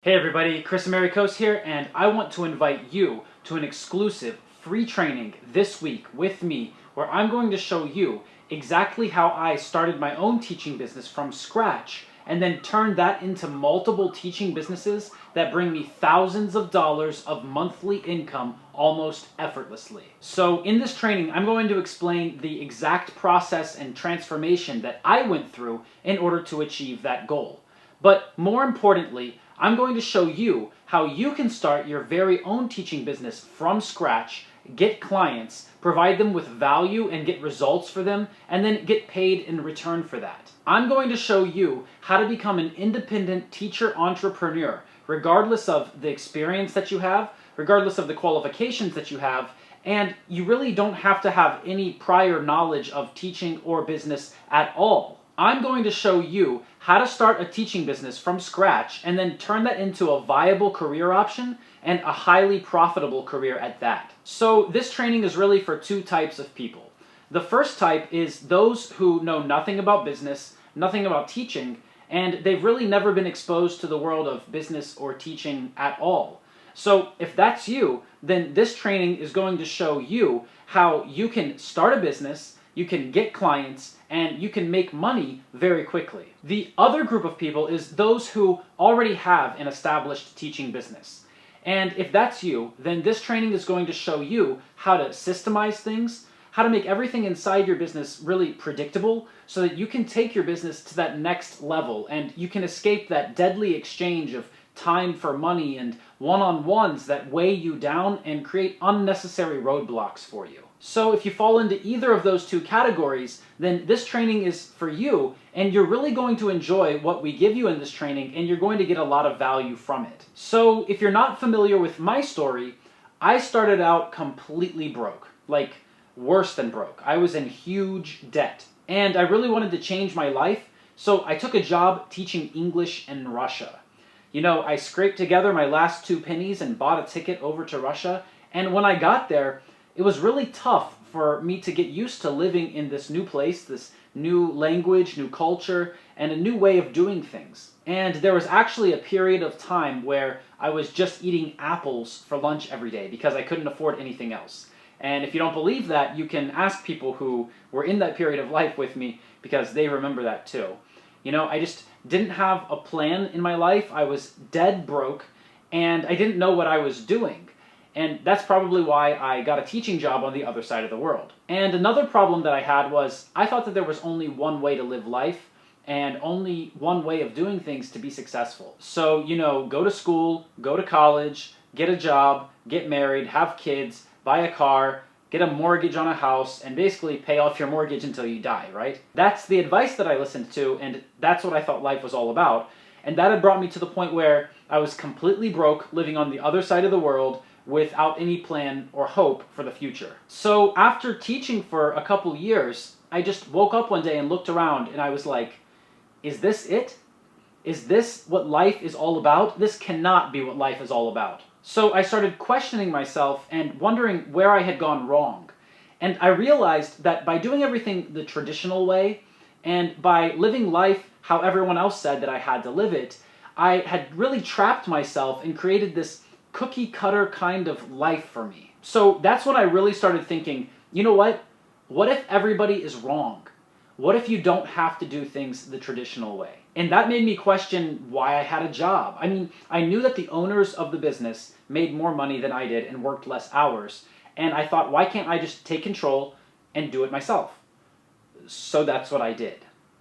Hey everybody, Chris Americos here, and I want to invite you to an exclusive free training this week with me where I'm going to show you exactly how I started my own teaching business from scratch and then turned that into multiple teaching businesses that bring me thousands of dollars of monthly income almost effortlessly. So in this training, I'm going to explain the exact process and transformation that I went through in order to achieve that goal. But more importantly, I'm going to show you how you can start your very own teaching business from scratch, get clients, provide them with value and get results for them, and then get paid in return for that. I'm going to show you how to become an independent teacher entrepreneur, regardless of the experience that you have, regardless of the qualifications that you have, and you really don't have to have any prior knowledge of teaching or business at all. I'm going to show you how to start a teaching business from scratch and then turn that into a viable career option and a highly profitable career at that. So this training is really for two types of people. The first type is those who know nothing about business, nothing about teaching, and they've really never been exposed to the world of business or teaching at all. So if that's you, then this training is going to show you how you can start a business, you can get clients, and you can make money very quickly. The other group of people is those who already have an established teaching business. And if that's you, then this training is going to show you how to systemize things, how to make everything inside your business really predictable so that you can take your business to that next level and you can escape that deadly exchange of time for money and one-on-ones that weigh you down and create unnecessary roadblocks for you. So if you fall into either of those two categories, then this training is for you, and you're really going to enjoy what we give you in this training, and you're going to get a lot of value from it. So if you're not familiar with my story, I started out completely broke, like worse than broke. I was in huge debt, and I really wanted to change my life, so I took a job teaching English in Russia. You know, I scraped together my last 2 pennies and bought a ticket over to Russia, and when I got there, it was really tough for me to get used to living in this new place, this new language, new culture, and a new way of doing things. And there was actually a period of time where I was just eating apples for lunch every day because I couldn't afford anything else. And if you don't believe that, you can ask people who were in that period of life with me because they remember that too. You know, I just didn't have a plan in my life. I was dead broke, and I didn't know what I was doing. And that's probably why I got a teaching job on the other side of the world. And another problem that I had was I thought that there was only one way to live life and only one way of doing things to be successful. So, you know, go to school, go to college, get a job, get married, have kids, buy a car, get a mortgage on a house, and basically pay off your mortgage until you die, right? That's the advice that I listened to, and that's what I thought life was all about. And that had brought me to the point where I was completely broke, living on the other side of the world, without any plan or hope for the future. So after teaching for a couple years, I just woke up one day and looked around and I was like, is this it? Is this what life is all about? This cannot be what life is all about. So I started questioning myself and wondering where I had gone wrong. And I realized that by doing everything the traditional way and by living life how everyone else said that I had to live it, I had really trapped myself and created this cookie cutter kind of life for me. So that's when I really started thinking, you know what? What if everybody is wrong? What if you don't have to do things the traditional way? And that made me question why I had a job. I mean, I knew that the owners of the business made more money than I did and worked less hours. And I thought, why can't I just take control and do it myself? So that's what I did.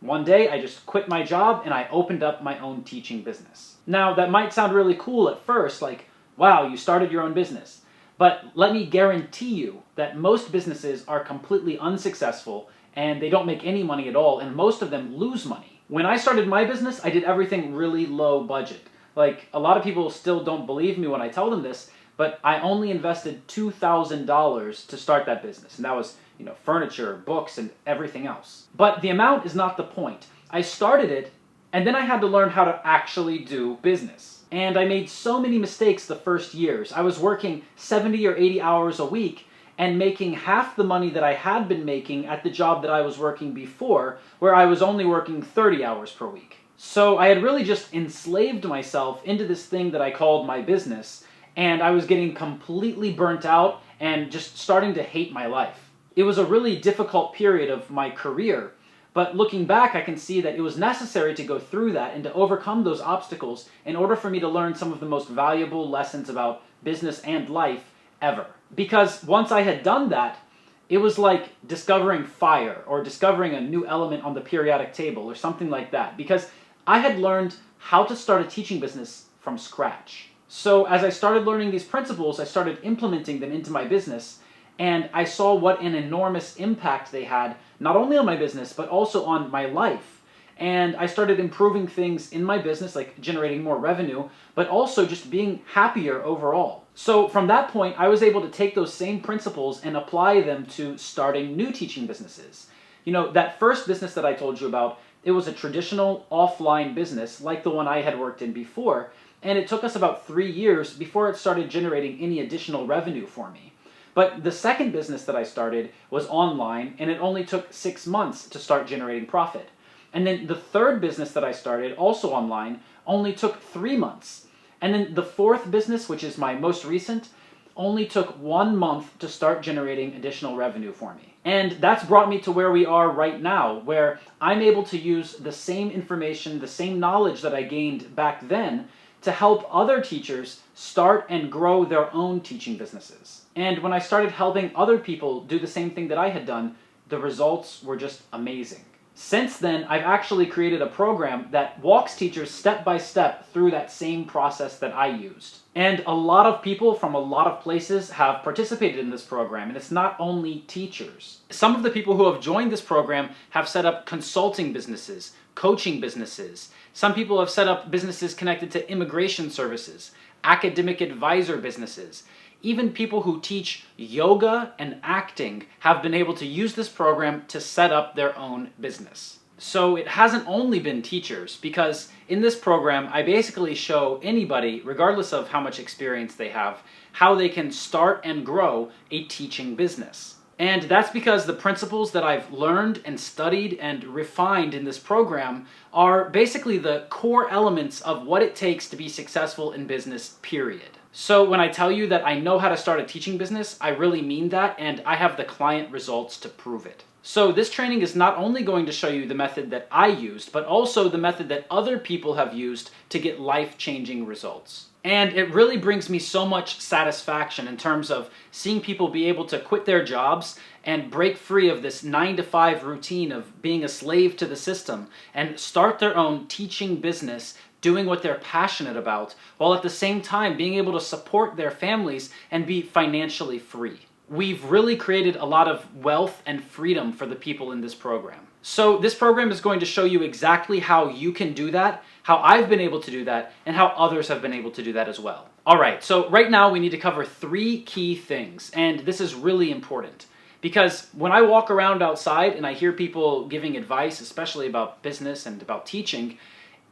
One day, I just quit my job and I opened up my own teaching business. Now, that might sound really cool at first, like, wow, you started your own business. But let me guarantee you that most businesses are completely unsuccessful and they don't make any money at all, and most of them lose money. When I started my business, I did everything really low budget. Like, a lot of people still don't believe me when I tell them this, but I only invested $2,000 to start that business. And that was, you know, furniture, books, and everything else. But the amount is not the point. I started it, and then I had to learn how to actually do business. And I made so many mistakes the first years. I was working 70 or 80 hours a week and making half the money that I had been making at the job that I was working before, where I was only working 30 hours per week. So I had really just enslaved myself into this thing that I called my business, and I was getting completely burnt out and just starting to hate my life. It was a really difficult period of my career, but looking back, I can see that it was necessary to go through that and to overcome those obstacles in order for me to learn some of the most valuable lessons about business and life ever. Because once I had done that, it was like discovering fire or discovering a new element on the periodic table or something like that, because I had learned how to start a teaching business from scratch. So as I started learning these principles, I started implementing them into my business, and I saw what an enormous impact they had, not only on my business, but also on my life. And I started improving things in my business, like generating more revenue, but also just being happier overall. So from that point, I was able to take those same principles and apply them to starting new teaching businesses. You know, that first business that I told you about, it was a traditional offline business like the one I had worked in before, and it took us about 3 years before it started generating any additional revenue for me. But the second business that I started was online, and it only took 6 months to start generating profit. And then the third business that I started, also online, only took 3 months. And then the fourth business, which is my most recent, only took 1 month to start generating additional revenue for me. And that's brought me to where we are right now, where I'm able to use the same information, the same knowledge that I gained back then to help other teachers start and grow their own teaching businesses. And when I started helping other people do the same thing that I had done, the results were just amazing. Since then, I've actually created a program that walks teachers step by step through that same process that I used. And a lot of people from a lot of places have participated in this program, and it's not only teachers. Some of the people who have joined this program have set up consulting businesses, coaching businesses. Some people have set up businesses connected to immigration services, academic advisor businesses. Even people who teach yoga and acting have been able to use this program to set up their own business. So it hasn't only been teachers, because in this program I basically show anybody, regardless of how much experience they have, how they can start and grow a teaching business. And that's because the principles that I've learned and studied and refined in this program are basically the core elements of what it takes to be successful in business, period. So when I tell you that I know how to start a teaching business, I really mean that, and I have the client results to prove it. So this training is not only going to show you the method that I used, but also the method that other people have used to get life-changing results. And it really brings me so much satisfaction in terms of seeing people be able to quit their jobs and break free of this 9-to-5 routine of being a slave to the system and start their own teaching business, doing what they're passionate about, while at the same time being able to support their families and be financially free. We've really created a lot of wealth and freedom for the people in this program. So this program is going to show you exactly how you can do that, how I've been able to do that, and how others have been able to do that as well. Alright, so right now we need to cover 3 key things, and this is really important. Because when I walk around outside and I hear people giving advice, especially about business and about teaching,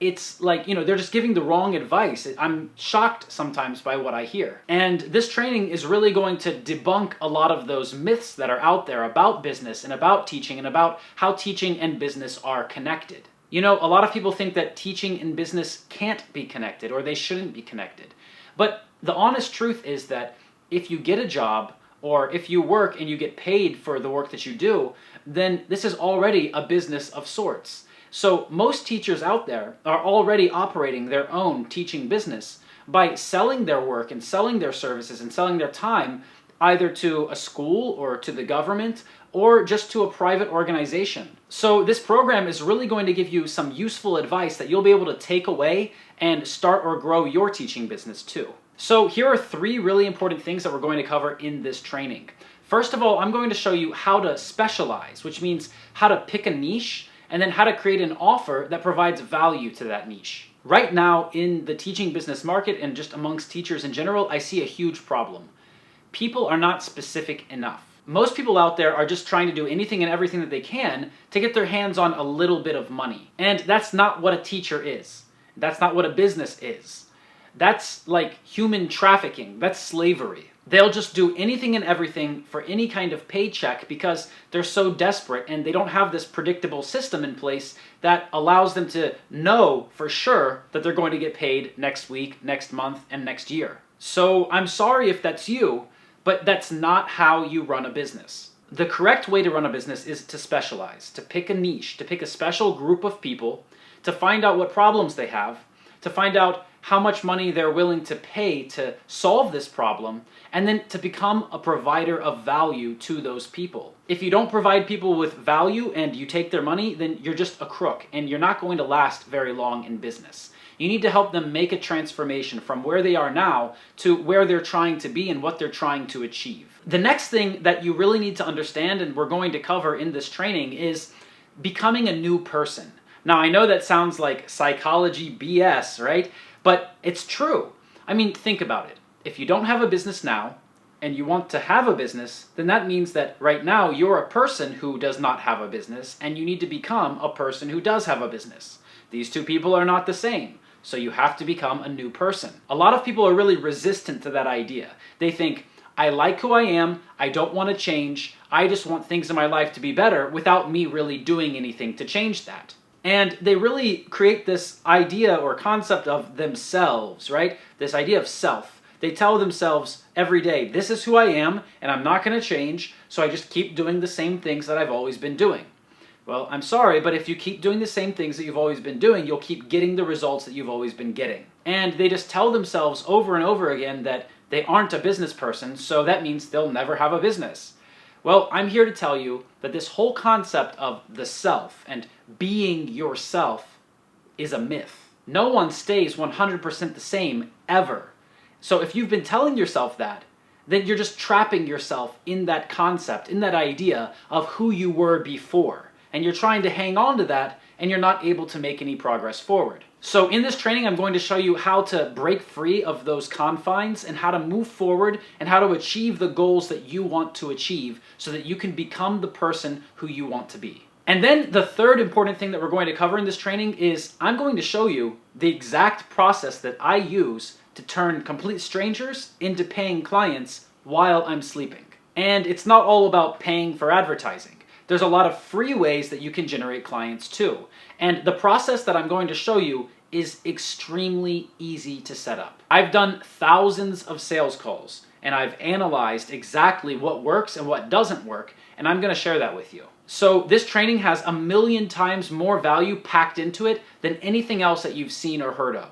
it's like, they're just giving the wrong advice. I'm shocked sometimes by what I hear. And this training is really going to debunk a lot of those myths that are out there about business and about teaching and about how teaching and business are connected. A lot of people think that teaching and business can't be connected or they shouldn't be connected. But the honest truth is that if you get a job or if you work and you get paid for the work that you do, then this is already a business of sorts. So most teachers out there are already operating their own teaching business by selling their work and selling their services and selling their time either to a school or to the government or just to a private organization. So this program is really going to give you some useful advice that you'll be able to take away and start or grow your teaching business too. So here are 3 really important things that we're going to cover in this training. First of all, I'm going to show you how to specialize, which means how to pick a niche and then how to create an offer that provides value to that niche. Right now in the teaching business market and just amongst teachers in general, I see a huge problem. People are not specific enough. Most people out there are just trying to do anything and everything that they can to get their hands on a little bit of money. And that's not what a teacher is. That's not what a business is. That's like human trafficking. That's slavery. They'll just do anything and everything for any kind of paycheck because they're so desperate and they don't have this predictable system in place that allows them to know for sure that they're going to get paid next week, next month, and next year. So I'm sorry if that's you, but that's not how you run a business. The correct way to run a business is to specialize, to pick a niche, to pick a special group of people, to find out what problems they have, to find out how much money they're willing to pay to solve this problem, and then to become a provider of value to those people. If you don't provide people with value and you take their money, then you're just a crook and you're not going to last very long in business. You need to help them make a transformation from where they are now to where they're trying to be and what they're trying to achieve. The next thing that you really need to understand, and we're going to cover in this training, is becoming a new person. Now, I know that sounds like psychology BS, right? But it's true. I mean, think about it. If you don't have a business now, and you want to have a business, then that means that right now you're a person who does not have a business, and you need to become a person who does have a business. These two people are not the same, so you have to become a new person. A lot of people are really resistant to that idea. They think, I like who I am, I don't want to change, I just want things in my life to be better without me really doing anything to change that. And they really create this idea or concept of themselves, right? This idea of self. They tell themselves every day, this is who I am, and I'm not going to change, so I just keep doing the same things that I've always been doing. Well, I'm sorry, but if you keep doing the same things that you've always been doing, you'll keep getting the results that you've always been getting. And they just tell themselves over and over again that they aren't a business person, so that means they'll never have a business. Well, I'm here to tell you that this whole concept of the self and being yourself is a myth. No one stays 100% the same ever. So if you've been telling yourself that, then you're just trapping yourself in that concept, in that idea of who you were before. And you're trying to hang on to that, and you're not able to make any progress forward. So in this training, I'm going to show you how to break free of those confines and how to move forward and how to achieve the goals that you want to achieve so that you can become the person who you want to be. And then the third important thing that we're going to cover in this training is I'm going to show you the exact process that I use to turn complete strangers into paying clients while I'm sleeping. And it's not all about paying for advertising. There's a lot of free ways that you can generate clients too. And the process that I'm going to show you is extremely easy to set up. I've done thousands of sales calls and I've analyzed exactly what works and what doesn't work, and I'm going to share that with you. So this training has 1,000,000 times more value packed into it than anything else that you've seen or heard of.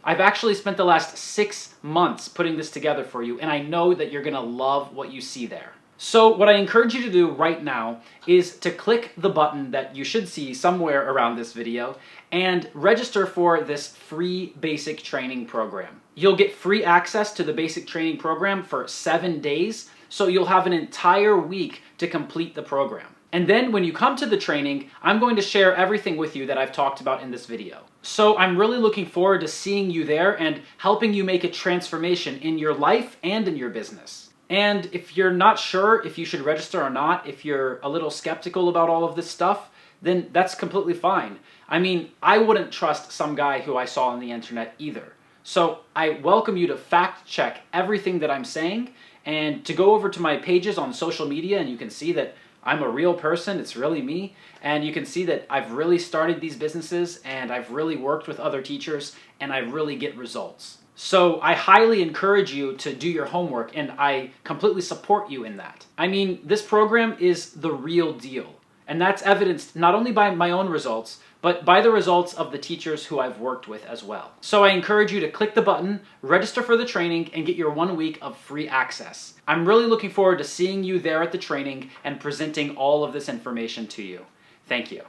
I've actually spent the last 6 months putting this together for you, and I know that you're going to love what you see there. So what I encourage you to do right now is to click the button that you should see somewhere around this video and register for this free basic training program. You'll get free access to the basic training program for 7 days, so you'll have an entire week to complete the program. And then when you come to the training, I'm going to share everything with you that I've talked about in this video. So I'm really looking forward to seeing you there and helping you make a transformation in your life and in your business. And if you're not sure if you should register or not, if you're a little skeptical about all of this stuff, then that's completely fine. I mean, I wouldn't trust some guy who I saw on the internet either. So I welcome you to fact check everything that I'm saying and to go over to my pages on social media, and you can see that I'm a real person, it's really me, and you can see that I've really started these businesses and I've really worked with other teachers and I really get results. So I highly encourage you to do your homework, and I completely support you in that. I mean, this program is the real deal, and that's evidenced not only by my own results, but by the results of the teachers who I've worked with as well. So I encourage you to click the button, register for the training, and get your 1 week of free access. I'm really looking forward to seeing you there at the training and presenting all of this information to you. Thank you.